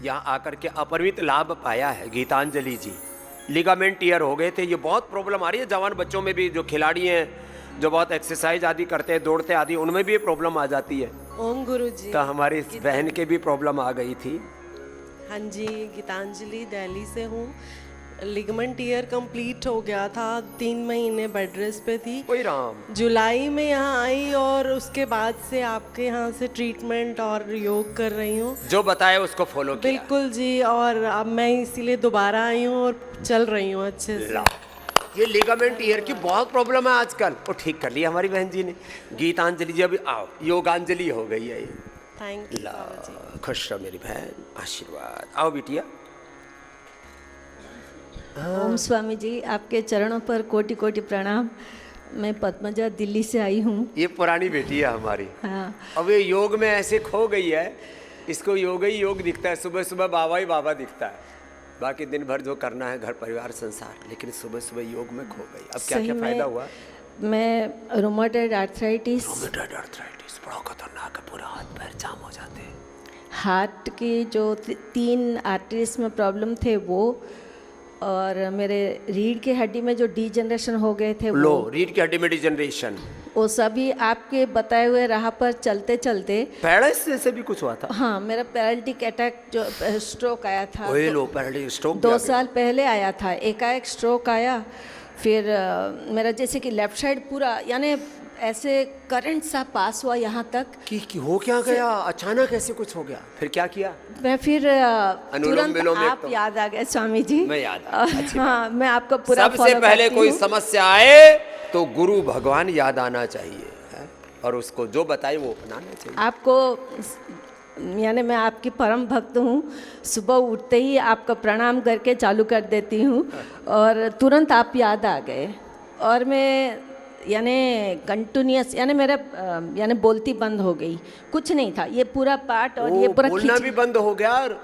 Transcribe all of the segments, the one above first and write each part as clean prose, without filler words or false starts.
यहाँ आकर के अपरिमित लाभ पाया है। गीतांजलि जी लिगामेंट टीयर हो गए थे, ये बहुत प्रॉब्लम आ रही है जवान बच्चों में भी, जो खिलाड़ी हैं, जो बहुत एक्सरसाइज आदि करते हैं, दौड़ते आदि, उनमें भी ये प्रॉब्लम आ जाती है। ओम गुरु जी। तो हमारी इस बहन के भी प्रॉब्लम आ गई थी। हाँ जी, गीतांजलि दिल्ली से हूँ। लिगामेंट ईयर कंप्लीट हो गया था, 3 महीने बेड रेस्ट पे थी। कोई राम। जुलाई में यहाँ आई और उसके बाद से आपके यहाँ से ट्रीटमेंट और योग कर रही हूँ। जो बताया उसको फॉलो किया। बिल्कुल जी, और अब मैं इसीलिए दोबारा आई हूँ और चल रही हूँ अच्छे से। ये लिगामेंट ईयर की बहुत प्रॉब्लम है आजकल, वो ठीक कर लिया हमारी बहन जी ने। गीतांजलि जी अभी आओ, योगांजलि हो गई है ये। थैंक यू बाबा जी। खुश रहो मेरी बहन, आशीर्वाद। आओ बिटिया। ओम स्वामी जी, आपके चरणों पर कोटि कोटि प्रणाम। मैं पद्मजा दिल्ली से आई हूँ। ये पुरानी बेटी है हमारी। हाँ। अब ये योग में ऐसे खो गई है, इसको योग ही योग दिखता है, सुबह सुबह बाबा ही बाबा दिखता है, बाकी दिन भर जो करना है घर परिवार संसार, लेकिन सुबह सुबह योग में खो गई। अब क्या क्या फायदा हुआ? मैं रोमेटॉइड आर्थराइटिस बड़ा खतरनाक है, पूरा हाथ पैर जाम हो जाते हैं। हार्ट की जो 3 आर्टरीज में प्रॉब्लम थे वो, और मेरे रीढ़ की हड्डी में जो डिजनरेशन हो गए थे लो, रीढ़ की हड्डी में डिजनरेशन, वो सभी आपके बताए हुए राह पर चलते चलते। पैरालिसिस से भी कुछ हुआ था? हाँ, मेरा पैरालिटिक अटैक जो स्ट्रोक आया था। ओए लो, पैरालिटिक स्ट्रोक 2 साल पहले आया था, एकाएक स्ट्रोक आया। फिर मेरा जैसे कि लेफ्ट साइड पूरा, यानी ऐसे करंट सा पास हुआ यहाँ तक कि हो क्या गया, अचानक ऐसे कुछ हो गया। फिर क्या किया? मैं फिर तुरंत आप तो। याद आ गए स्वामी जी। मैं याद आ गया। हाँ, मैं आपको पूरा सबसे पहले कोई समस्या आए तो गुरु भगवान याद आना चाहिए है? और उसको जो बताए वो अपनाना चाहिए। आपको, यानी मैं आपकी परम भक्त हूँ। सुबह उठते ही आपका प्रणाम करके चालू कर देती हूँ और तुरंत आप याद आ गए। और मैं यानी कंटिन्यूस, यानी मेरा यानी बोलती बंद हो गई, कुछ नहीं था ये पूरा पार्ट, और ये पूरा बोलना भी बंद हो गया। और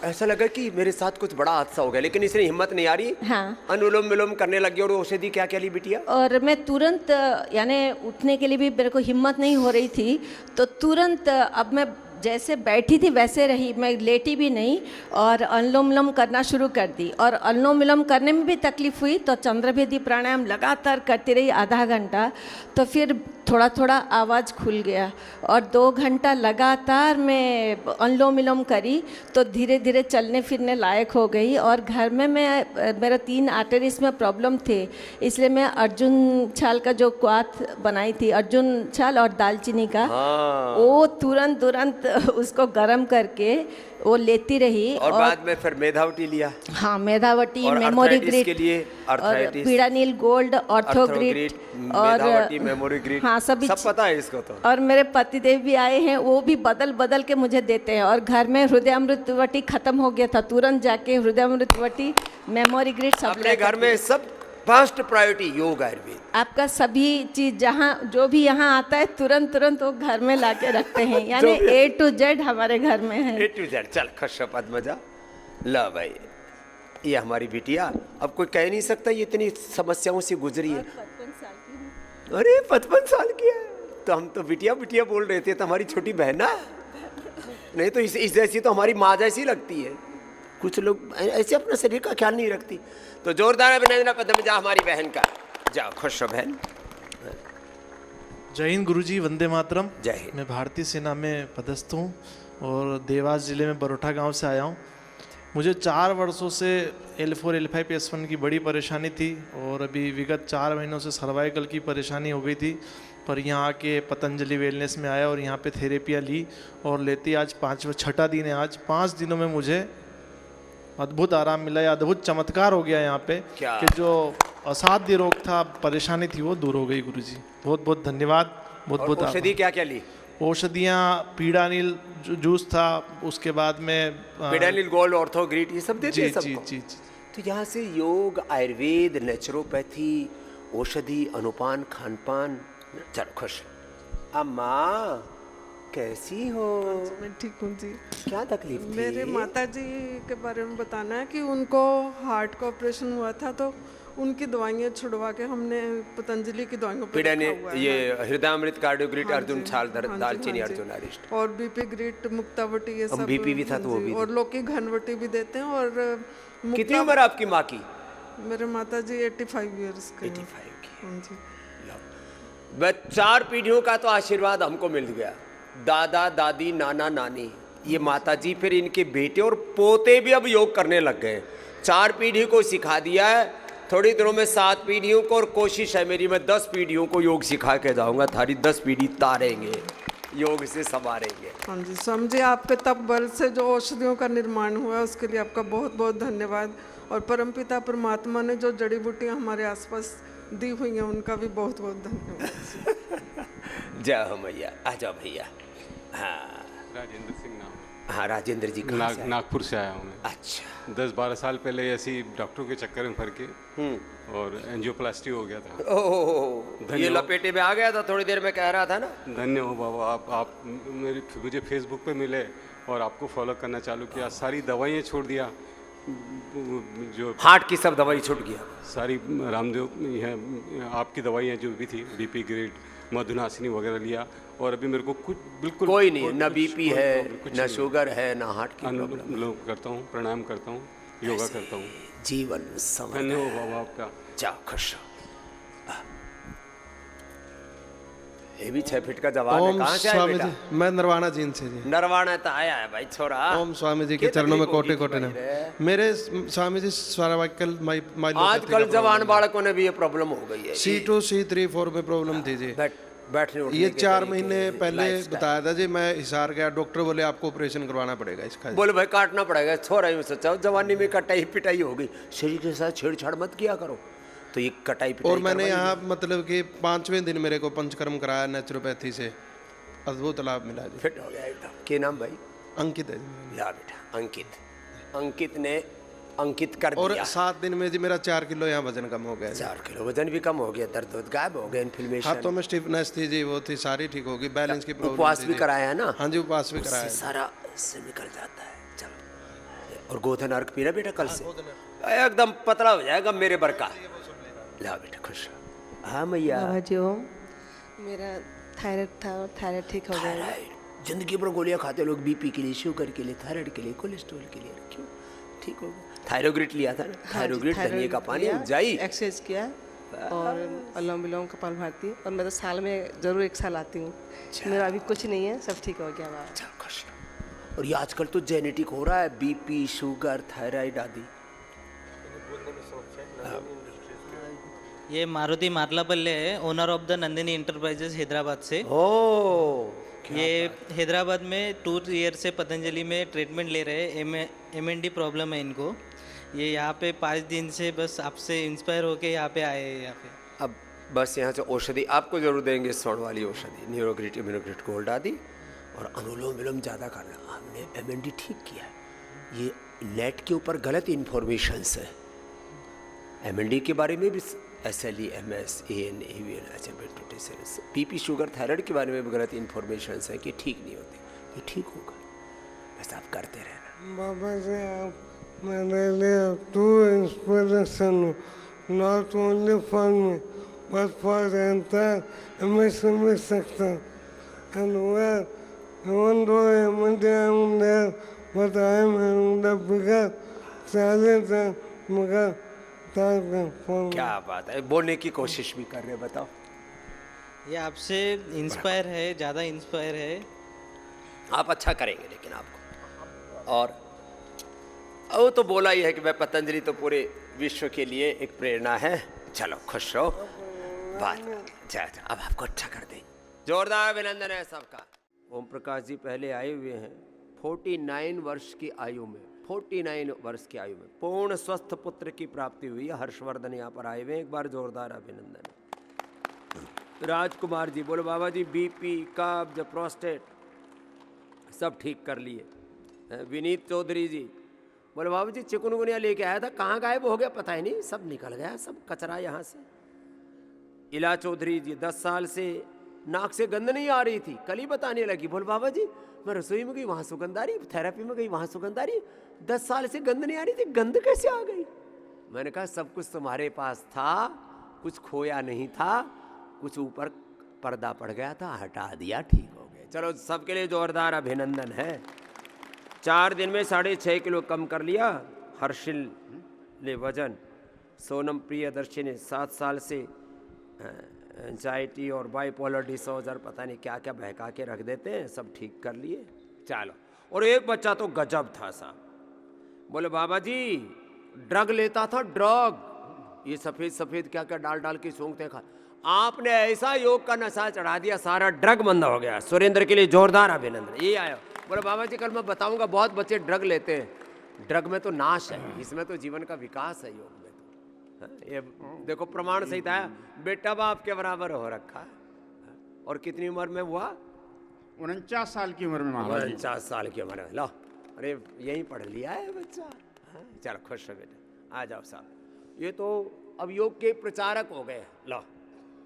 ऐसा लगा कि मेरे साथ कुछ बड़ा हादसा हो गया, लेकिन इसने हिम्मत नहीं आ रही। हाँ। अनुलोम विलोम करने लगी। और औषधि क्या क्या ली बिटिया? और मैं तुरंत, यानी उठने के लिए भी मेरे को हिम्मत नहीं हो रही थी, तो तुरंत अब मैं जैसे बैठी थी वैसे रही, मैं लेटी भी नहीं, और अनुलोम विलोम करना शुरू कर दी। और अनुलोम विलोम करने में भी तकलीफ हुई तो चंद्रभेदी प्राणायाम लगातार करती रही आधा घंटा, तो फिर थोड़ा थोड़ा आवाज़ खुल गया। और 2 घंटा लगातार मैं अनुलोम विलोम करी तो धीरे धीरे चलने फिरने लायक हो गई। और घर में मेरा 3 आर्टरीज में प्रॉब्लम थे, इसलिए मैं अर्जुन छाल का जो क्वाथ बनाई थी, अर्जुन छाल और दालचीनी का, वो तुरंत उसको गर्म करके वो लेती रही। और बाद में फिर मेधावटी लिया। हाँ, मेधावटी, मेमोरी ग्रिड, और पीड़ानील गोल्ड, ऑर्थोग्रिड और मेमोरी ग्रिड, हाँ सब पता है इसको तो। और मेरे पतिदेव भी आए हैं, वो भी बदल के मुझे देते हैं। और घर में हृदयामृतवटी खत्म हो गया था, तुरंत जाके हृदयामृतवटी, मेमोरी ग्रिड सब अपने घर में सब फर्स्ट प्रायोरिटी योग आयुर्वेद। आपका सभी चीज जहाँ जो भी यहाँ आता है तुरंत वो घर में लाके रखते हैं, यानी A to Z हमारे घर में है। A to Z। चल खुश पद्मजा। ला भाई, ये हमारी बिटिया अब कोई कह नहीं सकता ये इतनी समस्याओं से गुजरी है। 55 साल की हूँ। अरे 55 साल की है, तो हम तो बिटिया बिटिया बोल रहे थे, तो हमारी छोटी बहन ना, नहीं तो इस जैसी तो हमारी माँ जैसी लगती है। कुछ लोग ऐसे अपना शरीर का ख्याल नहीं रखती। तो जोरदार अभिनंदन पद्मजा हमारी बहन का। जाओ खुश हो बहन। जय हिंद गुरुजी, वंदे मातरम। जय हिंद। मैं भारतीय सेना में पदस्थ हूँ और देवास ज़िले में बरोठा गांव से आया हूँ। मुझे 4 वर्षों से L4 L5 S1 की बड़ी परेशानी थी और अभी विगत 4 महीनों से सर्वाइकल की परेशानी हो गई थी। पर यहाँ आके पतंजलि वेलनेस में आया और यहाँ पे थेरेपियाँ ली और लेती आज 6वां दिन है। आज 5 दिनों में मुझे अद्भुत आराम मिला, या अद्भुत चमत्कार हो गया यहाँ पे कि जो असाध्य रोग था, परेशानी थी, वो दूर हो गई। गुरुजी बहुत बहुत धन्यवाद। बहुत औषधि क्या क्या ली? औषधियाँ पीड़ानील जूस था, उसके बाद में पीड़ानील गोल्ड, ऑर्थोग्रिड, ये सब देते हैं सबको। जी। तो यहाँ से योग, आयुर्वेद, नेचुरोपैथी, औषधि, अनुपान, खानपान। चलो खुश। अम्मा कैसी हो? मैं ठीक हूँ जी। क्या तकलीफ थी? मेरे माता जी के बारे में बताना है कि उनको हार्ट का ऑपरेशन हुआ था, तो उनकी दवाइयाँ छुड़वा के हमने पतंजलि की दवाइयों पर पीड़ा ने रखा हुआ है। ये हृदयामृत, कार्डियोग्रिट, हाँ अर्जुन जी, छाल, हाँ जी, दालचीनी, हाँ जी। अर्जुन अरिष्ट। और बीपी ग्रिट, मुक्तावटी, ये अब सब BP भी था तो वो हाँ जी, भी और लौकी घनवटी भी देते हैं। और कितनी उम्र आपकी माँ की? मेरे माता जी 85 ईयर्स के हैं। 85 की। हाँ जी। बस 4 पीढ़ियों का तो आशीर्वाद हमको मिल गया, दादा दादी नाना नानी, ये माता जी, फिर इनके बेटे और पोते भी अब योग करने लग गए। 4 पीढ़ी को सिखा दिया है, थोड़ी दिनों में 7 पीढ़ियों को, और कोशिश है मेरी मैं 10 पीढ़ियों को योग सिखा के जाऊंगा, थारी 10 पीढ़ी तारेंगे, योग से संवारेंगे। हाँ जी स्वामी जी, आपके तप बल से जो औषधियों का निर्माण हुआ उसके लिए आपका बहुत बहुत धन्यवाद। और परमपिता परमात्मा ने जो जड़ी बूटियाँ हमारे आसपास दी हुई हैं उनका भी बहुत बहुत धन्यवाद। जय हो मैया। आ जाओ भैया। हाँ राजेंद्र सिंह नाम है। हाँ, राजेंद्र जी कहाँ से आए? नागपुर से आया हूँ मैं। अच्छा। 10-12 साल पहले ऐसी डॉक्टरों के चक्कर में फर के और एंजियोप्लास्टी हो गया था। ओह, ये लपेटे में आ गया था, थोड़ी देर में कह रहा था ना। धन्य हो बाबा, आप मुझे फेसबुक पे मिले और आपको फॉलो करना चालू किया। सारी दवाइयाँ छोड़ दिया, जो हार्ट की सब दवाई छूट गया। सारी रामदेव आपकी दवाइयाँ जो भी थी, बीपी ग्रेड, मधुनासिनी वगैरह लिया, और अभी मेरे को कुछ बिल्कुल कोई नहीं है, ना कुछ- बीपी कोई है, प्रॉब्लम, कुछ ना नहीं। शुगर है, ना हार्ट की प्रॉब्लम। अनुलोम करता हूँ, प्राणायाम करता हूँ, योगा करता हूँ। जीवन समझ धन्य हो बाबा आपका। जाओ, खुश हो। ये भी 6 फीट का जवान है, ओम कहाँ से आया स्वामी बेटा? जी, मैं नरवाना जीन से जी। नरवाना तो आया है भाई छोरा। ओम स्वामी जी के क्या चरणों में तकलीफ होगी कोटे कोटे भाई ने रे? मेरे स्वामी जी सर्वाइकल आजकल जवान बालकों ने भी ये प्रॉब्लम हो गई है। C2 C3 4 में प्रॉब्लम थी जी। बैठने उठने ये के 4 तरीके, महीने पहले lifestyle। बताया था जी, मैं हिसार गया, डॉक्टर बोले आपको ऑपरेशन करवाना पड़ेगा इसका। बोले भाई काटना पड़ेगा, छोरा यूं सोचा जवानी में कटाई पिटाई हो गई, शरीर के साथ छेड़छाड़ मत किया करो, तो ये कटाई पिटाई और मैंने करवाई। यहाँ मतलब कि 5वें दिन मेरे को पंचकर्म कराया नेचुरोपैथी से, अद्भुत लाभ मिला जी। फिट हो गया एकदम। क्या नाम भाई? अंकित है जी। ला बेटा, अंकित। अंकित ने अंकित कर और दिया। 7 दिन में जी मेरा 4 किलो यहाँ वजन कम हो गया जी। 4 किलो वजन भी कम हो गया, दर्द वर्द गायब हो गया, इन्फ्लेमेशन। हाथों में स्टिफनेस थी जी, वो थी सारी ठीक होगी, बैलेंस की प्रॉब्लम उपवास थी भी जी। कराया है ना? हाँ जी, उपवास भी उससे कराया है। सारा इससे निकल जाता है। चलो, और गोधन अर्क पीना बेटा कल से, एकदम पतला हो जाएगा मेरे बर का। ला बेटा, खुश हो। हाँ मैया। बाबा जी ओम, मेरा थायराइड था और थायराइड ठीक हो गया। थायराइड, जिंदगी भर गोलियां खाते लोग, बीपी के लिए, शुगर के लिए, थायराइड के लिए, कोलेस्ट्रॉल के लिए, क्यों ठीक हो गया। थायरोग्रिट लिया था ना? थायरोग्रिट, धनिया का पानी, जाई। एक्सरसाइज किया और अनुलोम विलोम, कपालभाति, और मैं तो साल में जरूर 1 साल आती हूँ। मेरा अभी कुछ नहीं है, सब ठीक हो गया बाबा। अच्छा, खुश रहो। और ये आजकल तो जेनेटिक हो रहा है, बीपी, शुगर, थायराइड आदि। ये मारुति मार्लापल्ले है, owner of the Nandini enterprises Hyderabad से। ओ, ये हैदराबाद में 2 ईयर से पतंजलि में ट्रीटमेंट ले रहे हैं। MND प्रॉब्लम है इनको। ये यहाँ पे 5 दिन से बस आपसे इंस्पायर होके यहाँ पे आए हैं। यहाँ पे अब बस यहाँ से औषधि आपको जरूर देंगे, स्वर्ण वाली औषधि, न्यूरोग्रिट, इम्यूनोग्रिट, गोल्ड आदि, और अनुलोम विलोम ज़्यादा करना। हमने MND ठीक किया है। ये नेट के ऊपर गलत इन्फॉर्मेशन है। MND के बारे में भी SLE, MS, AN, AVN, BP, sugar, thyroid के बारे में भी गलत इन्फॉर्मेशन है कि ठीक नहीं होती। ये ठीक होगा, बस आप करते रहना। बाबा जी, आप मेरे लिए टू इंस्पिरेशन हो, not only for me but for the entire MSME sector and where even though I am there, but I am having the bigger challenge and bigger target for me. क्या बात है, बोलने की कोशिश भी कर रहे, बताओ। ये आपसे इंस्पायर है, ज़्यादा इंस्पायर है। आप अच्छा करेंगे लेकिन आपको। और वो तो बोला ही है कि मैं पतंजलि तो पूरे विश्व के लिए एक प्रेरणा है। चलो, खुश रहो। बात जा अब आपको अच्छा कर दें। जोरदार अभिनंदन है सबका। ओम प्रकाश जी पहले आए हुए हैं 49 वर्ष की आयु में, 49 वर्ष की आयु में पूर्ण स्वस्थ पुत्र की प्राप्ति हुई है। हर्षवर्धन यहाँ पर आए हुए हैं, एक बार जोरदार अभिनंदन। राजकुमार जी बोलो बाबा जी, BP, कब्ज, प्रोस्टेट सब ठीक कर लिए। विनीत चौधरी जी बोले बाबू जी, चिकनगुनिया लेके आया था, कहाँ गायब हो गया पता ही नहीं, सब निकल गया, सब कचरा यहाँ से। इला चौधरी जी 10 साल से नाक से गंध नहीं आ रही थी, कल ही बताने लगी। बोल बाबा जी, मैं रसोई में गई वहाँ सुगंध आ रही, थेरेपी में गई वहाँ सुगंध आ रही, 10 साल से गंध नहीं आ रही थी, गंध कैसे आ गई? मैंने कहा सब कुछ तुम्हारे पास था, कुछ खोया नहीं था, कुछ ऊपर पर्दा पड़ गया था, हटा दिया, ठीक हो गए। चलो सबके लिए जोरदार अभिनंदन है। 4 दिन में 6.5 किलो कम कर लिया हर्षिल ने वजन। सोनम प्रियदर्शी ने 7 साल से एंजाइटी और बाइपोलर डिसऑर्डर पता नहीं क्या क्या बहका के रख देते हैं, सब ठीक कर लिए। चलो, और एक बच्चा तो गजब था साहब, बोले बाबा जी ड्रग लेता था, ड्रग, ये सफ़ेद सफ़ेद क्या क्या डाल डाल के सूंघते खा, आपने ऐसा योग का नशा चढ़ा दिया, सारा ड्रग बंद हो गया। सुरेंद्र के लिए जोरदार अभिनंदन। ये आया, बोले बाबा जी कल मैं बताऊंगा, बहुत बच्चे ड्रग लेते हैं, ड्रग में तो नाश है, इसमें तो जीवन का विकास है योग में तो। ये देखो प्रमाण सहित आया, बेटा बाप के बराबर हो रखा है। और कितनी उम्र में हुआ? 49 साल की उम्र में महाराज। 49 साल की उम्र में। लो, अरे यही पढ़ लिया है बच्चा। चलो खुश हो बेटा, आ जाओ साहब। ये तो अब योग के प्रचारक हो गए। लो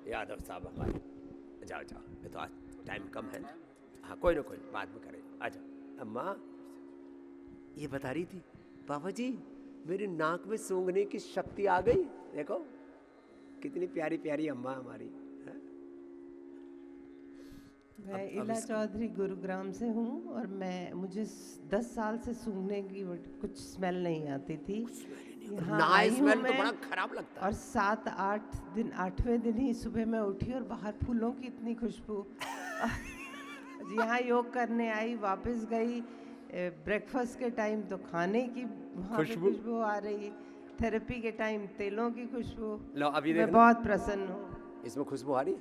यादव साहब हमारे, जाओ जाओ, ये तो आज टाइम कम है ना। हाँ कोई ना कोई बाद में करें। आ जाओ। अम्मा ये बता रही थी, बाबा जी मेरी नाक में सूंघने की शक्ति आ गई। देखो कितनी प्यारी प्यारी अम्मा हमारी। मैं इला चौधरी गुरुग्राम से हूँ और मुझे 10 साल से सूंघने की कुछ स्मेल नहीं आती थी। यहाँ आई हूँ स्मेल तो मैं, बड़ा खराब लगता है। और 7-8 दिन 8वें दिन ही सुबह मैं उठी और बाहर फूलों की इतनी खुशबू। यहाँ योग करने आई, वापस गई, ब्रेकफास्ट के टाइम तो खाने की वहाँ पे खुशबू आ रही, थेरेपी के टाइम तेलों की खुशबू। लो अभी मैं बहुत प्रसन्न हूँ। इसमें खुशबू आ रही है,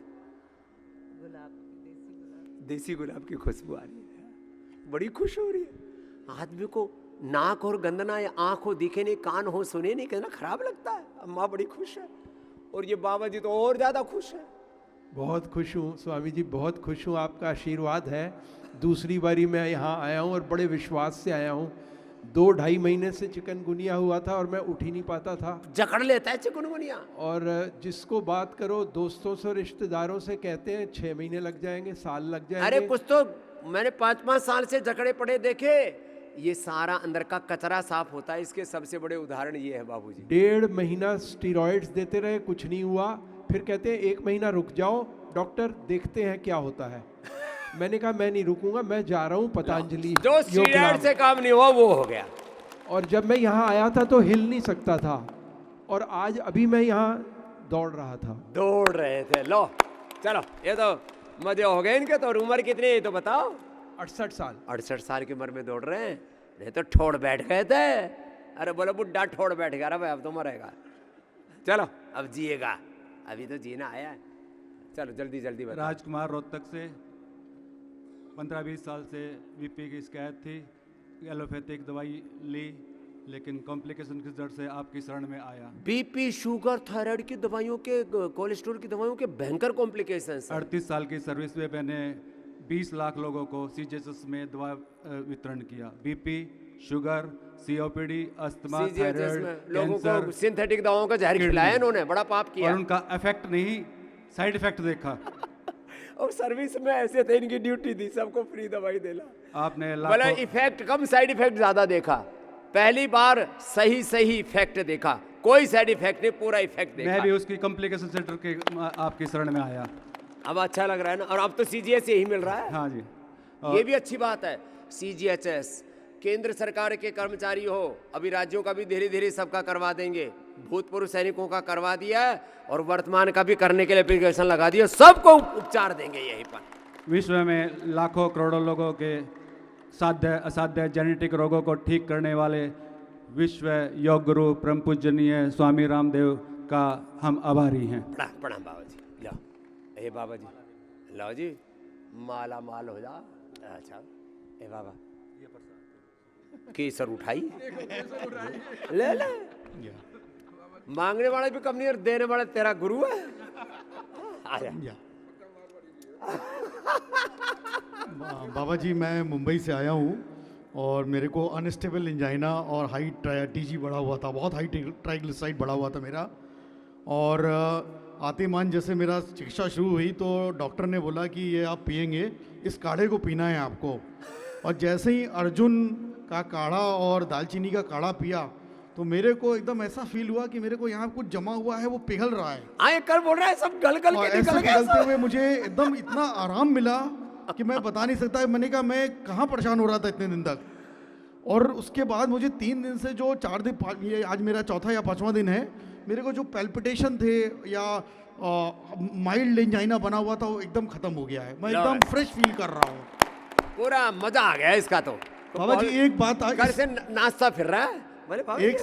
देसी गुलाब की खुशबू आ रही है, बड़ी खुश हो रही है। आदमी को नाक और गंदना या आँख हो दिखे नहीं, कान हो सुने नहीं, कितना खराब लगता है। अम्मा बड़ी खुश है और ये बाबा जी तो और ज़्यादा खुश है। बहुत खुश हूँ स्वामी जी, बहुत खुश हूँ, आपका आशीर्वाद है। दूसरी बारी मैं यहाँ आया हूँ और बड़े विश्वास से आया हूँ। 2-2.5 महीने से चिकनगुनिया हुआ था और मैं उठ ही नहीं पाता था। जकड़ लेता है चिकनगुनिया। और जिसको बात करो दोस्तों से, रिश्तेदारों से, कहते हैं 6 महीने लग जाएंगे, साल लग जाएंगे। अरे कुछ तो मैंने 5-5 साल से जकड़े पड़े देखे। ये सारा अंदर का कचरा साफ होता है। इसके सबसे बड़े उदाहरण ये है बाबूजी। 1.5 महीना स्टीरॉइड्स देते रहे, कुछ नहीं हुआ। फिर कहते हैं 1 महीना रुक जाओ डॉक्टर, देखते हैं क्या होता है। मैंने कहा मैं नहीं रुकूंगा, मैं जा रहा हूँ पतंजलि। जो स्टीरॉइड से काम नहीं हुआ वो हो गया। और जब मैं यहाँ आया था तो हिल नहीं सकता था, और आज अभी मैं यहाँ दौड़ रहा था। दौड़ रहे थे। लो चलो, ये तो मजे हो गए इनके। तो उम्र कितनी है तो बताओ? 68 साल। 68 साल की उम्र में दौड़ रहे हैं। नहीं तो ठोड़ बैठ गए थे। अरे बोलो बुड्ढा ठोड़ बैठ गया। अरे भाई अब तो मरेगा। चलो अब जिएगा, अभी तो जीना आया है। चलो जल्दी जल्दी बताओ। राजकुमार रोहतक से 15-20 साल से बीपी की शिकायत थी, एलोपैथिक दवाई ली, लेकिन कॉम्प्लिकेशन की जड़ से आपकी शरण में आया। बीपी, शुगर, थायराइड की दवाइयों के, कोलेस्ट्रॉल की दवाइयों के भयंकर कॉम्प्लिकेशंस। 38 साल की सर्विस में मैंने 20 लाख लोगों को सीजीएचएस में दवा वितरण किया। BP, sugar, COPD, asthma, thyroid, लोगों कैंसर, को सिंथेटिक दवाओं का जहर खिलाया इन्होंने, बड़ा पाप किया। और उनका इफेक्ट नहीं, साइड इफेक्ट देखा। और सर्विस में ऐसे थे, इनकी ड्यूटी थी सबको फ्री दवाई देना। आपने भले इफेक्ट कम, साइड इफेक्ट ज्यादा देखा। पहली बार सही सही इफेक्ट देखा, कोई साइड इफेक्ट नहीं, पूरा इफेक्ट देखा। मैं भी उसकी कॉम्प्लिकेशन सेंटर के आपकी शरण में आया। अब अच्छा लग रहा है ना। और अब तो सीजीएच यही मिल रहा है। हाँ जी, ये भी अच्छी बात है। सीजीएचएस केंद्र सरकार के कर्मचारी हो, अभी राज्यों का भी धीरे धीरे सबका करवा देंगे। भूतपूर्व सैनिकों का करवा दिया है और वर्तमान का भी करने के लिए एप्लीकेशन लगा दिया। सबको उपचार देंगे यहीं पर। विश्व में लाखों करोड़ों लोगों के साध्य असाध्य जेनेटिक रोगों को ठीक करने वाले विश्व योग गुरु परम पूजनीय स्वामी रामदेव का हम आभारी हैं। प्रणाम बाबा जी। लो ए बाबा जी, लो जी, माला माल हो जा। अच्छा ए बाबा, केसर उठाई, ले ले। मांगने वाले भी कम नहीं और देने वाला तेरा गुरु है। आजा। बाबा जी मैं मुंबई से आया हूँ और मेरे को अनस्टेबल इंजाइना और हाई टीजी बढ़ा हुआ था, बहुत हाई ट्राइग्लिसराइड बढ़ा हुआ था मेरा। और आते मान जैसे मेरा चिकित्सा शुरू हुई तो डॉक्टर ने बोला कि ये आप पिएंगे, इस काढ़े को पीना है आपको। और जैसे ही अर्जुन का काढ़ा और दालचीनी का काढ़ा पिया तो मेरे को एकदम ऐसा फील हुआ कि मेरे को यहाँ कुछ जमा हुआ है वो पिघल रहा है। आए कर बोल रहा है सब गल गल और के ऐसे निकल गया पिघलते सब। हुए मुझे एकदम इतना आराम मिला कि मैं बता नहीं सकता। मैंने कहा मैं कहाँ परेशान हो रहा था इतने दिन तक। और उसके बाद मुझे 3 दिन से जो 4 दिन, ये आज मेरा चौथा या 5वां दिन है, मेरे को जो पैल्पिटेशन थे या माइल्ड एंजाइना बना हुआ था वो एकदम खत्म हो गया है। मैं एकदम फ्रेश फील कर रहा हूँ। पूरा मजा आ गया इसका तो। बाबा जी एक बात घर से नाश्ता फिर रहा है बोले बाबा एक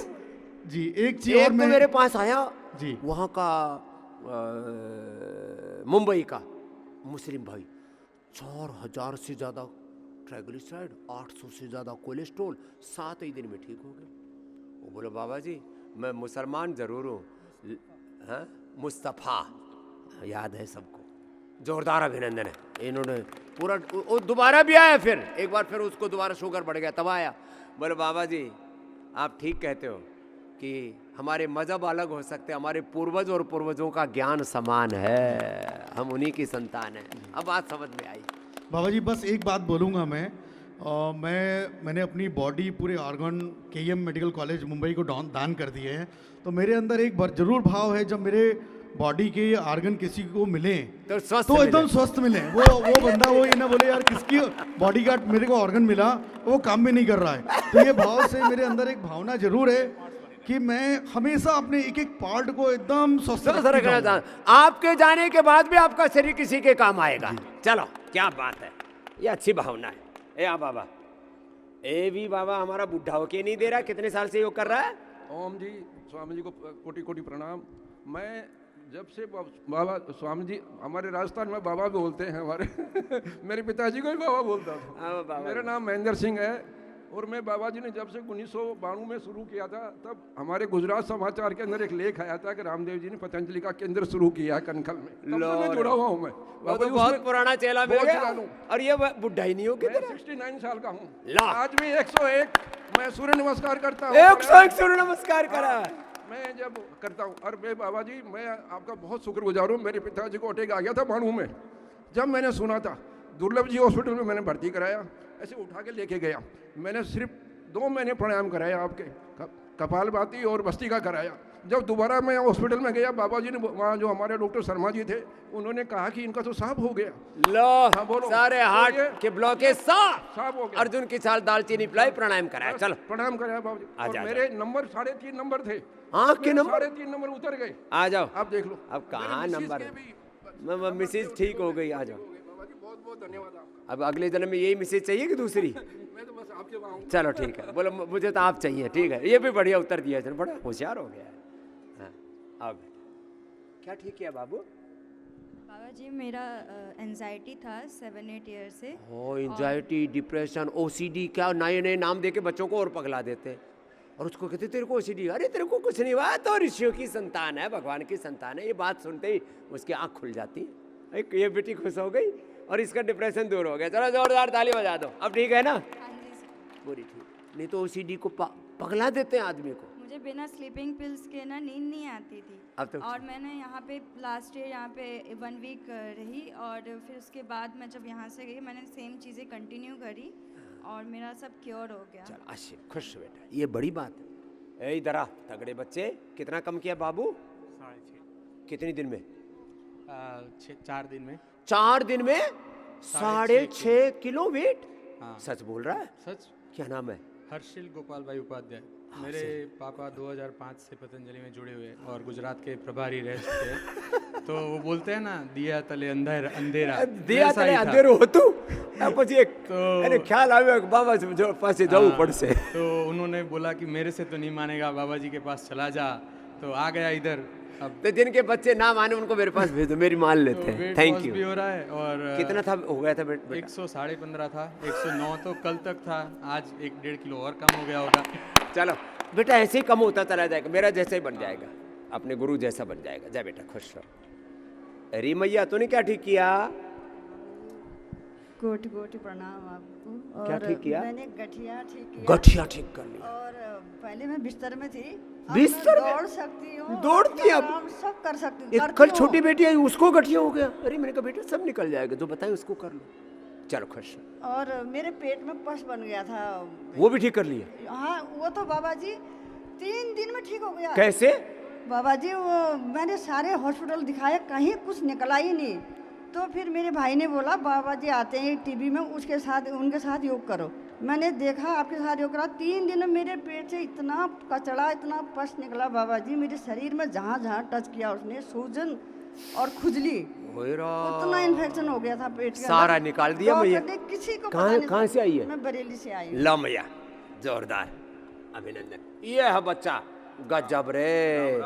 जी एक चीज और एक तो मैं मेरे पास आया जी वहाँ का मुंबई का मुस्लिम भाई, 4000 से ज़्यादा ट्राइग्लिसराइड, 800 से ज़्यादा कोलेस्ट्रोल, 7 ही दिन में ठीक हो गए। वो बोले बाबा जी मैं मुसलमान ज़रूर हूँ, हाँ मुस्तफ़ा याद है सबको, जोरदार अभिनंदन है। इन्होंने पूरा वो दोबारा भी आया, फिर एक बार फिर उसको दोबारा शुगर बढ़ गया तब आया। बोले बाबा जी आप ठीक कहते हो कि हमारे मज़हब अलग हो सकते हैं, हमारे पूर्वज और पूर्वजों का ज्ञान समान है, हम उन्हीं की संतान हैं। अब बात समझ में आई। बाबा जी बस एक बात बोलूँगा मैंने अपनी बॉडी पूरे organ KM medical college Mumbai को दान कर दिए हैं। तो मेरे अंदर एक बार जरूर भाव है जब मेरे बॉडी के ऑर्गन किसी को मिले तो एकदम स्वस्थ मिले। वो बंदा वो ये ना बोले यार किसकी बॉडी का मेरे को ऑर्गन मिला वो काम भी नहीं कर रहा है। तो ये भाव से मेरे अंदर एक भावना जरूर है कि मैं हमेशा अपने एक एक पार्ट को एकदम स्वस्थ रखना चाहूँ। आपके जाने के बाद भी आपका शरीर किसी के काम आएगा। चलो क्या बात है, ये अच्छी भावना है। ए बाबा ए भी बाबा हमारा बुढ़ा होके नहीं दे रहा, कितने साल से योग कर रहा है? ओम जी स्वामी जी को कोटि कोटि प्रणाम। मैं जब से बाबा स्वामी जी हमारे राजस्थान में बाबा बोलते हैं हमारे मेरे पिताजी को भी बाबा बोलता था। मेरा नाम महेंद्र सिंह है और मैं बाबा जी ने जब से 1992 में शुरू किया था तब हमारे गुजरात समाचार के अंदर एक लेख आया था कि रामदेव जी ने पतंजलि का केंद्र शुरू किया कनखल में। तब से मैं जुड़ा हुआ हूँ। मैं तो बहुत पुराना चेला मिल गया और ये बुढ़ा ही नहीं हो गया। 69 साल का हूँ। आज भी 101 मैं सूर्य नमस्कार करता हूँ। 101 सूर्य नमस्कार करा मैं जब करता हूँ। और बाबा जी मैं आपका बहुत शुक्रगुजार हूँ। मेरे पिताजी को अटैक आ गया था 92 में। जब मैंने सुना था दुर्लभ जी हॉस्पिटल में मैंने भर्ती कराया, ऐसे उठा के लेके गया। मैंने सिर्फ 2 महीने प्राणायाम कराया, आपके कपालभाति और भस्त्रिका कराया। जब दोबारा मैं हॉस्पिटल में गया बाबा जी ने वहाँ जो हमारे डॉक्टर शर्मा जी थे उन्होंने कहा कि इनका तो साफ हो गया। लो सारे हार्ट के ब्लॉकेज साफ हो गया। अर्जुन की छाल दालचीनी पिलाई, प्राणायाम कराया। चलो प्रणाम कराया बाबा जी। और मेरे नंबर 3.5 नंबर थे। आँख के नंबर 3.5 नंबर उतर गए। आ जाओ आप देख लो। अब कहाँ नंबर मिसेज ठीक हो गई। आ जाओ। बहुत बहुत धन्यवाद। अब अगले जन्म में यही मिसेज चाहिए कि दूसरी? मैं तो बस आपके वहाँ हूँ। चलो ठीक है। बोलो मुझे तो आप चाहिए। ठीक है, ये भी बढ़िया उत्तर दिया, चलो बड़ा होशियार हो गया है। हाँ अब क्या ठीक किया बाबू? बाबा जी मेरा एंजाइटी था 7-8 ईयर से। हो एंजाइटी, डिप्रेशन, OCD, क्या नए नए नाम देके बच्चों को और पगला देते हैं। और उसको कहते तेरे को OCD, अरे तेरे को कुछ नहीं हुआ, तो ऋषियों की संतान है, भगवान की संतान है। ये बात सुनते ही उसकी आँख खुल जाती है। ये बेटी खुश हो गई और इसका डिप्रेशन दूर हो गया। चलो जोरदार ताली बजा दो। अब ठीक है ना? पूरी ठीक। नहीं तो OCD को पगला देते हैं आदमी को। मुझे बिना स्लीपिंग पिल्स के ना नींद नहीं आती थी। अब तो और मैंने यहाँ पे लास्ट ईयर यहाँ पे 1 वीक रही और फिर उसके बाद मैं जब यहाँ से गई मैंने सेम चीज़ें कंटिन्यू करी और मेरा सब क्योर हो गया। चल अच्छे खुश बेटा, ये बड़ी बात है। इधर आ तगड़े बच्चे। कितना कम किया बाबू? 6.5। कितनी दिन में? 4 दिन में। 4 दिन में 6.5 किलो वेट? हाँ। सच बोल रहा है? सच। क्या नाम है? हर्षिल गोपाल भाई उपाध्याय। मेरे पापा 2005 से पतंजलि में जुड़े हुए और गुजरात के प्रभारी रह चुके हैं। तो वो बोलते हैं ना दिया तले अंधेरा दिया तले अंधेरो हो तू પછી એને ખ્યાલ આવ્યો કે બાબા પાસે જવું પડશે। तो उन्होंने बोला कि मेरे से तो नहीं मानेगा, बाबा जी के पास चला जा। तो आ गया इधर। अब तो जिनके बच्चे ना माने उनको मेरे पास भेज दो, मेरी मान लेते हैं। Thank you. भी हो रहा है। और कितना था हो गया था? 115.5 था। 109 तो कल तक था, आज 1-1.5 किलो और कम हो गया होगा। चलो बेटा ऐसे ही कम होता चला जाएगा, मेरा जैसा ही बन जाएगा, अपने गुरु जैसा बन जाएगा। जा बेटा खुश रहो। अरे मैया तूने क्या ठीक किया? कोटि कोटि प्रणाम आपको। क्या ठीक किया? मैंने गठिया ठीक किया। गठिया ठीक कर लिया। और पहले मैं बिस्तर में थी, बिस्तर में दौड़ सकती हूँ, दौड़ती अब सब कर सकती हूँ। कल छोटी बेटी आई उसको गठिया हो गया। अरे मैंने कहा बेटा सब निकल जाएगा, जो बताए उसको कर लो। चलो खुश। और मेरे पेट में पस बन गया था, वो भी ठीक कर लिया? हाँ वो तो बाबा जी 3 दिन में ठीक हो गया। कैसे? बाबा जी वो मैंने सारे हॉस्पिटल दिखाए, कहीं कुछ निकला ही नहीं। तो फिर मेरे भाई ने बोला बाबा जी आते हैं टीवी में, उसके साथ उनके साथ योग करो। मैंने देखा, आपके साथ योग करा। 3 दिन में मेरे पेट से इतना कचड़ा, इतना पस निकला बाबा जी, मेरे शरीर में जहाँ जहाँ टच किया उसने, सूजन और खुजली, उतना इन्फेक्शन हो गया था पेट के सारा अंदर। निकाल दिया मैया। डॉक्टर ने किसी को कहाँ से आई है? मैं बरेली से आई हूँ। ला मैया, जोरदार अभिनंदन। ये है बच्चा, गजब रे।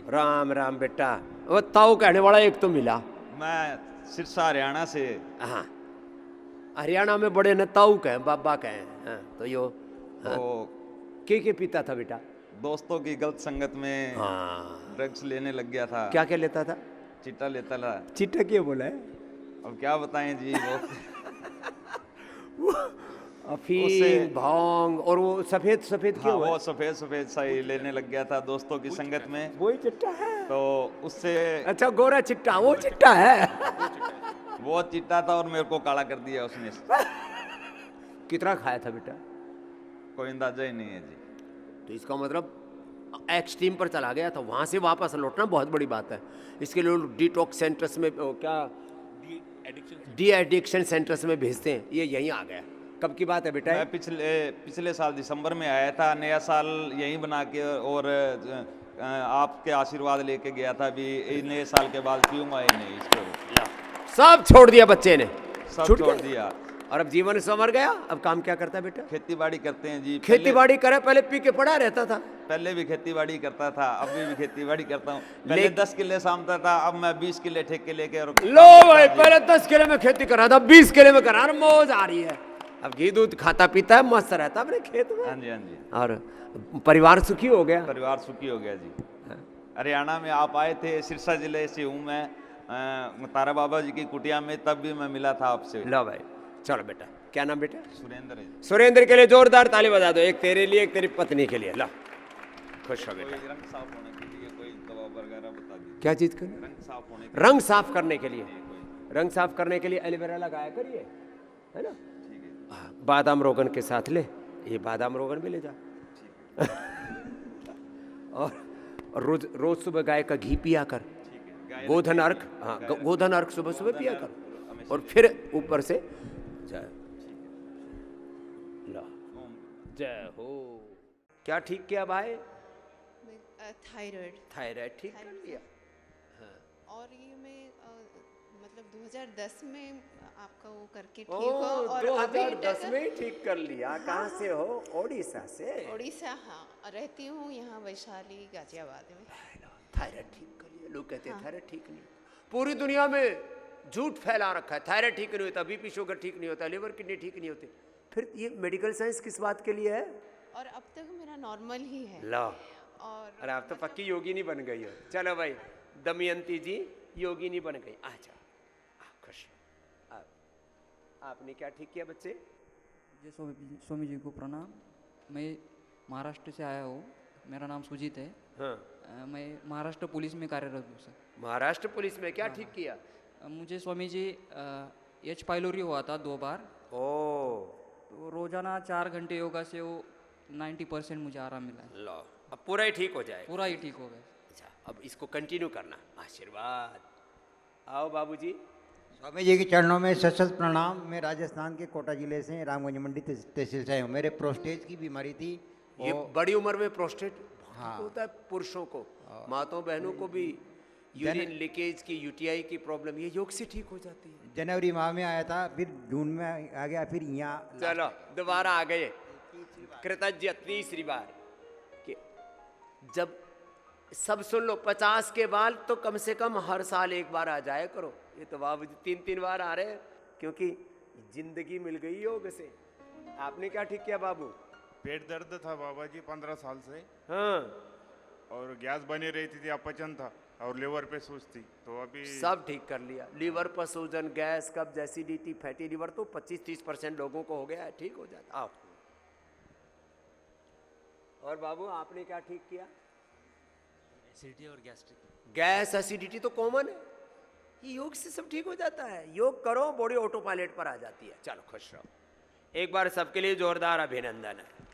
राम राम बेटा। वो ताऊ कहने वाला एक तो मिला। मैं सिरसा हरियाणा से। हाँ, हरियाणा में बड़े न ताऊ कहें, बाबा कहें। हाँ, तो यो के पीता था बेटा? दोस्तों की गलत संगत में ड्रग्स लेने लग गया था। क्या क्या लेता था? चिट्टा लेता था। चिट्टा क्या बोला है? अब क्या बताएं जी, वो अफीम, भांग और वो सफेद सफेद क्यों? वो सफेद सफेद सा ही लेने लग गया था दोस्तों की संगत में। वही चिट्टा है। तो उससे अच्छा, गोरा चिट्टा, वो चिट्टा है। वो चिट्टा था और मेरे को काला कर दिया उसने। कितना खाया था बेटा? कोई अंदाजा ही नहीं है जी। तो इसका मतलब एक्सट्रीम पर चला गया था, वहां से वापस लौटना बहुत बड़ी बात है। इसके लिए लोग डिटॉक्स सेंटर्स में, क्या डी एडिक्शन सेंटर्स में भेजते हैं। ये यहीं आ गया। कब की बात है बेटा? मैं पिछले साल दिसंबर में आया था, नया साल यहीं बना के और आपके आशीर्वाद लेके गया था। अभी नए साल के बाद पीऊंगा ही नहीं इसको। सब छोड़ दिया बच्चे ने, सब छोड़ दिया और अब जीवन संवर गया। अब काम क्या करता है बेटा? खेती बाड़ी करते हैं जी। खेती बाड़ी करे, पहले पी के पड़ा रहता था। पहले भी खेती बाड़ी करता था, अभी भी खेती बाड़ी करता हूँ। पहले 10 किले सामता था, अब मैं 20 किले ठेके लेके। और लो भाई, पहले 10 किले में खेती करा था, 20 किले में करा, मौज आ रही है। अब घी दूध खाता पीता है, मस्त रहता अपने खेत में। हाँ जी, हाँ जी। और परिवार सुखी हो गया। परिवार सुखी हो गया जी। हरियाणा में आप आए थे, सिरसा जिले से हूँ मैं, तारा बाबा जी की कुटिया में, तब भी मैं मिला था आपसे। लो भाई, चलो बेटा। क्या नाम बेटा? सुरेंद्र है। सुरेंद्र के लिए जोरदार ताली बजा दो। एक तेरे लिए, एक तेरी पत्नी के लिए। ला, खुश हो बेटा। रंग साफ होने के लिए कोई दवा वगैरह बता दीजिए। क्या चीज कर? रंग साफ होने, रंग साफ करने के लिए। रंग साफ करने के लिए एलोवेरा लगाया करिए, है ना? बादाम रोगन के साथ ले, ये बादाम रोगन भी ले जा। और रोज सुबह गाय का घी पिया कर। गोधन अर्क, हाँ, गोधन अर्क सुबह सुबह पिया कर। और फिर ऊपर से जय जय हो। क्या ठीक किया भाई? थायराइड ठीक कर लिया। हाँ। और ये मैं मतलब 2010 में आपका वो करके ठीक ओ, हो और 2010 में ही ठीक कर लिया। कहाँ से हो? ओडिशा से? ओडिशा, हाँ। रहती हूँ यहाँ वैशाली गाजियाबाद में। थायराइड ठीक कर लिया। लोग कहते हैं थायराइड ठीक नहीं। पूरी दुनिया में झूठ फैला रखा है, थायराइड ठीक नहीं होता, बीपी शुगर ठीक नहीं होता, लिवर किडनी ठीक नहीं होते। फिर ये मेडिकल साइंस किस बात के लिए है? और अब तक मेरा नॉर्मल ही है। लो, और अरे आप तो पक्की योगिनी बन गई हो। चलो भाई, दमयंती जी योगिनी बन गई। आ जाओ, खुश। आपने क्या ठीक किया बच्चे? जी स्वामी जी को प्रणाम। मैं महाराष्ट्र से आया हूँ, मेरा नाम सुजीत है। हाँ। मैं महाराष्ट्र पुलिस में कार्यरत हूँ सर। महाराष्ट्र पुलिस में क्या ठीक किया? मुझे स्वामी जी एच पाइलोरी हुआ था 2 बार। तो रोजाना 4 घंटे योगा से वो 90% मुझे आराम मिला है। लो, अब पूरा ही ठीक हो जाएगा। पूरा ही ठीक हो गया। अच्छा, अब इसको कंटिन्यू करना। आशीर्वाद। आओ बाबूजी। स्वामी जी के चरणों में सशस्त्र प्रणाम। मैं राजस्थान के कोटा जिले से रामगंज मंडी तहसील से हूँ। मेरे प्रोस्टेट की बीमारी थी। ये बड़ी उम्र में प्रोस्टेट होता है पुरुषों को, माताओं बहनों को भी यूरिन लीकेज की, यूटीआई की प्रॉब्लम, ये योग से ठीक हो जाती है। जनवरी माह में आया था, फिर जून में आ गया, फिर यहाँ। चलो दोबारा आ गए। कृतज्ञ तीसरी बार कि जब सब सुन लो, 50 के बाद तो कम से कम हर साल एक बार आ जाया करो। ये तो बाबू 3-3 बार आ रहे हैं, क्योंकि जिंदगी मिल गई योग से। आपने क्या ठीक किया बाबू? पेट दर्द था बाबा जी 15 साल से। हाँ। और गैस बनी रहती थी, अपचन था और लिवर पे सूज थी। तो अभी सब ठीक कर लिया। लिवर पर सूजन, गैस, कब्ज, एसिडिटी, फैटी लिवर तो 25-30% लोगों को हो गया है, ठीक हो जाता। आओ। और बाबू आपने क्या ठीक किया? एसिडिटी और गैस्ट्रिक। गैस एसिडिटी तो कॉमन है, ये योग से सब ठीक हो जाता है। योग करो, बॉडी ऑटो पायलट पर आ जाती है। चलो खुश रहो। एक बार सबके लिए जोरदार अभिनंदन है।